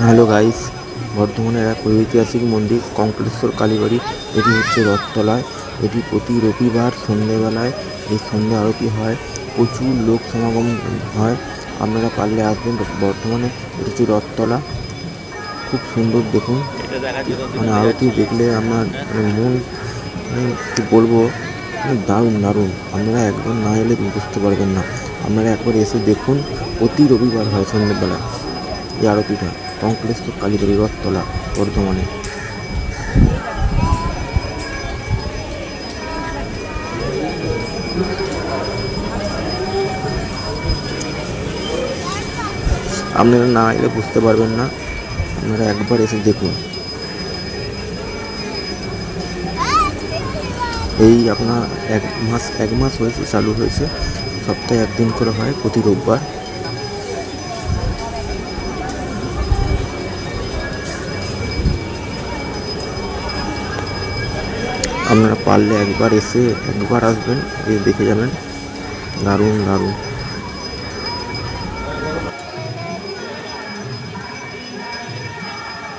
Hello guys, বর্ধমানের এক ঐতিহাসিক মন্দির কঙ্কালেশ্বর কালীবাড়ি। এটি হচ্ছে রথতলায়। এটি প্রতি রবিবার সন্ধেবেলায় এই সন্ধে আরতি হয়। প্রচুর লোক সমাগম হয়। আপনারা পারলে আসবেন বর্ধমানে। এটি হচ্ছে রথতলা, খুব সুন্দর দেখুন। মানে আরতি দেখলে আপনার মন, কি বলবো, দারুণ দারুণ। আপনারা একবার না এলে বুঝতে পারবেন না। আপনারা একবার এসে দেখুন, প্রতি রবিবার হয় সন্ধ্যেবেলা এই আরতিটা। কঙ্কালেশ্বর কালীবাড়ি রথতলা, বর্ধমানে। আপনারা না এলে বুঝতে পারবেন না। আপনারা একবার এসে দেখুন। এই আপনার এক মাস হয়েছে, চালু হয়েছে। সপ্তাহে একদিন করে হয়, প্রতি রোববার। আপনারা পারলে একবার আসবেন, দেখে যাবেন। দারুণ দারুণ।